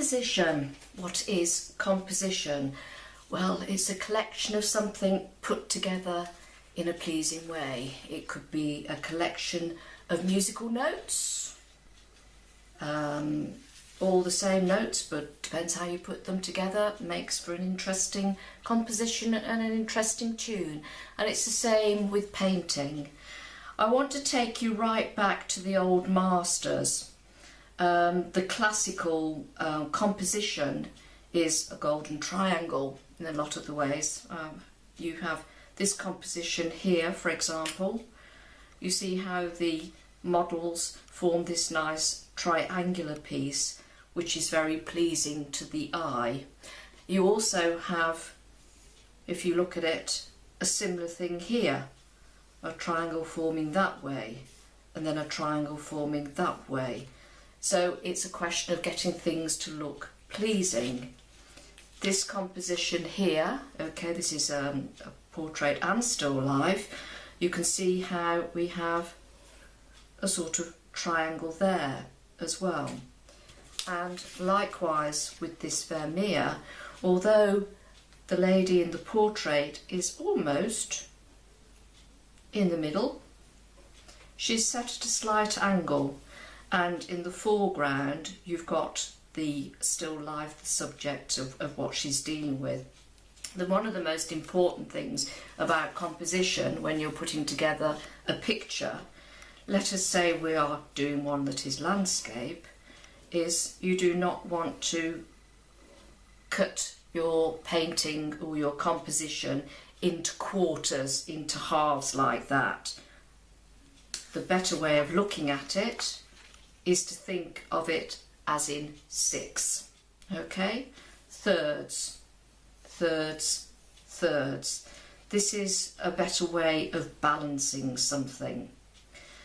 Composition. What is composition? Well, it's a collection of something put together in a pleasing way. It could be a collection of musical notes, all the same notes, but depends how you put them together, makes for an interesting composition and an interesting tune. And it's the same with painting. I want to take you right back to the old masters. The classical composition is a golden triangle in a lot of the ways. You have this composition here, for example. You see how the models form this nice triangular piece, which is very pleasing to the eye. You also have, if you look at it, a similar thing here, a triangle forming that way, and then a triangle forming that way. So it's a question of getting things to look pleasing. This composition here, okay, this is a portrait and still life. You can see how we have a sort of triangle there as well. And likewise with this Vermeer, although the lady in the portrait is almost in the middle, she's set at a slight angle, and in the foreground you've got the still life, the subject of what she's dealing with. One of the most important things about composition when you're putting together a picture, let us say we are doing one that is landscape, is you do not want to cut your painting or your composition into quarters, into halves like that. The better way of looking at it is to think of it as in 6, okay? Thirds, thirds, thirds. This is a better way of balancing something.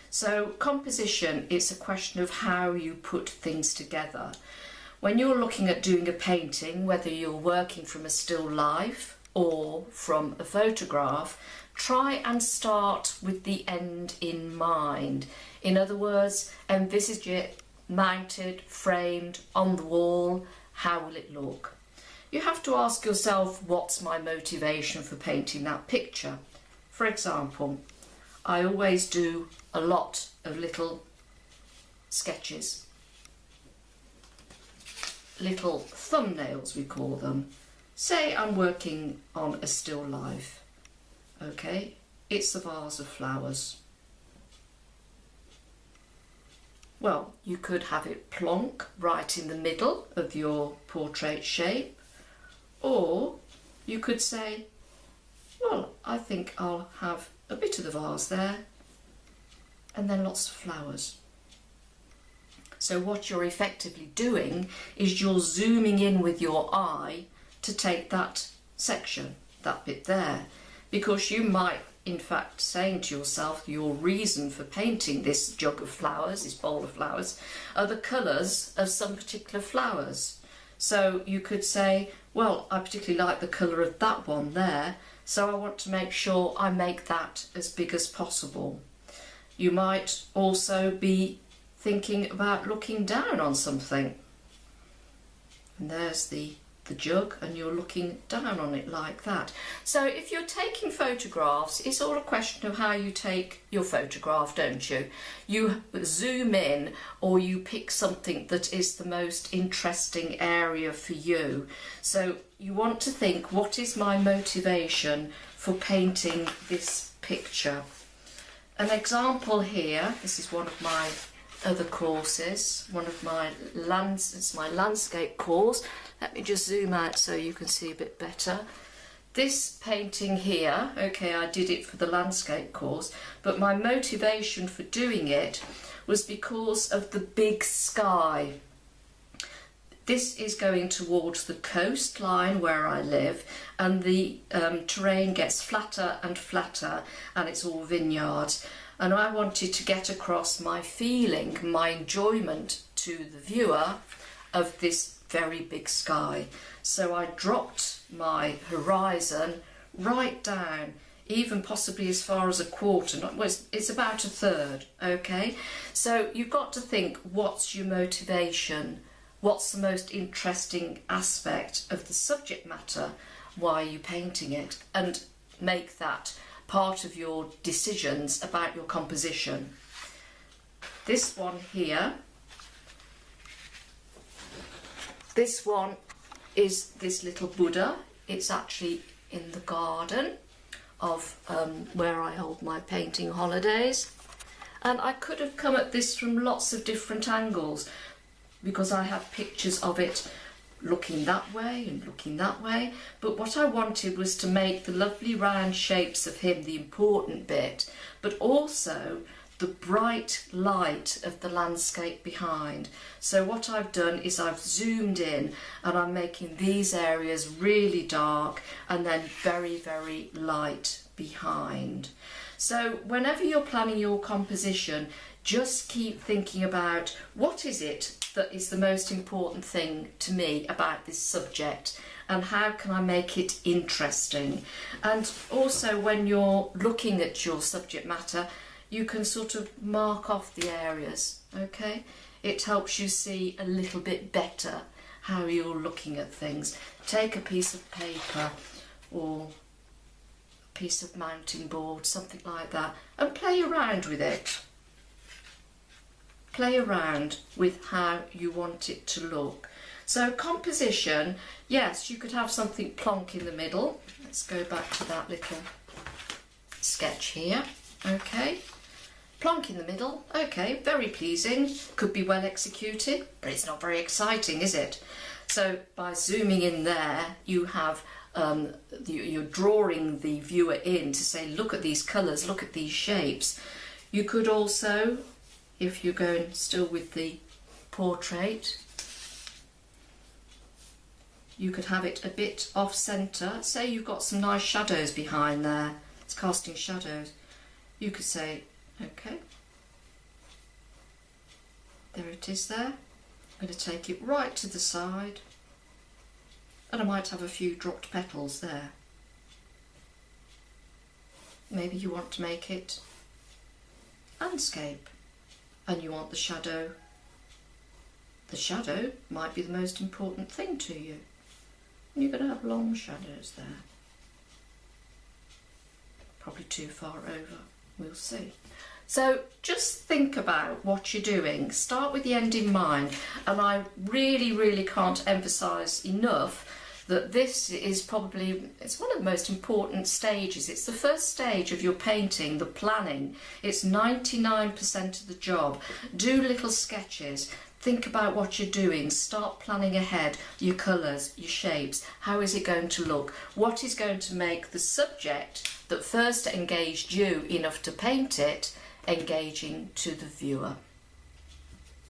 So composition is a question of how you put things together. When you're looking at doing a painting, whether you're working from a still life or from a photograph, try and start with the end in mind. In other words, envisage it mounted, framed, on the wall. How will it look? You have to ask yourself, what's my motivation for painting that picture? For example, I always do a lot of little sketches, little thumbnails we call them. Say I'm working on a still life, okay, it's a vase of flowers. Well, you could have it plonk right in the middle of your portrait shape, or you could say, well, I think I'll have a bit of the vase there and then lots of flowers. So what you're effectively doing is you're zooming in with your eye to take that section, that bit there, because you might in fact saying to yourself your reason for painting this jug of flowers, this bowl of flowers, are the colours of some particular flowers. So you could say, well, I particularly like the colour of that one there, so I want to make sure I make that as big as possible. You might also be thinking about looking down on something. And there's the jug, and you're looking down on it like that. So if you're taking photographs, it's all a question of how you take your photograph, don't you? You zoom in, or you pick something that is the most interesting area for you. So you want to think, what is my motivation for painting this picture? An example here, this is one of my other courses, it's my landscape course. Let me just zoom out so you can see a bit better. This painting here, okay, I did it for the landscape course, but my motivation for doing it was because of the big sky. This is going towards the coastline where I live, and the terrain gets flatter and flatter, and it's all vineyards. And I wanted to get across my feeling, my enjoyment to the viewer of this very big sky. So I dropped my horizon right down, even possibly as far as a quarter, it's about a third, okay? So you've got to think, what's your motivation what's the most interesting aspect of the subject matter, why are you painting it, and make that part of your decisions about your composition. This one here, this one is this little Buddha. It's actually in the garden of where I hold my painting holidays, and I could have come at this from lots of different angles because I have pictures of it looking that way and looking that way, but what I wanted was to make the lovely round shapes of him the important bit, but also the bright light of the landscape behind. So what I've done is I've zoomed in and I'm making these areas really dark and then very, very light behind. So whenever you're planning your composition, just keep thinking about what is it that is the most important thing to me about this subject and how can I make it interesting. And also when you're looking at your subject matter, you can sort of mark off the areas, okay? It helps you see a little bit better how you're looking at things. Take a piece of paper or a piece of mounting board, something like that, and play around with it. Play around with how you want it to look. So composition, yes, you could have something plonk in the middle. Let's go back to that little sketch here, okay? Plonk in the middle, okay, very pleasing, could be well executed, but it's not very exciting, is it? So by zooming in there, you have, you're drawing the viewer in to say, look at these colours, look at these shapes. You could also, if you're going still with the portrait, you could have it a bit off centre. Say you've got some nice shadows behind there, it's casting shadows. You could say, okay, there it is there. I'm going to take it right to the side and I might have a few dropped petals there. Maybe you want to make it landscape and you want the shadow. The shadow might be the most important thing to you. And you're going to have long shadows there. Probably too far over. We'll see. So just think about what you're doing. Start with the end in mind. And I really, really can't emphasise enough that this is probably, it's one of the most important stages. It's the first stage of your painting, the planning. It's 99% of the job. Do little sketches. Think about what you're doing. Start planning ahead. Your colours, your shapes. How is it going to look? What is going to make the subject that first engaged you enough to paint it engaging to the viewer?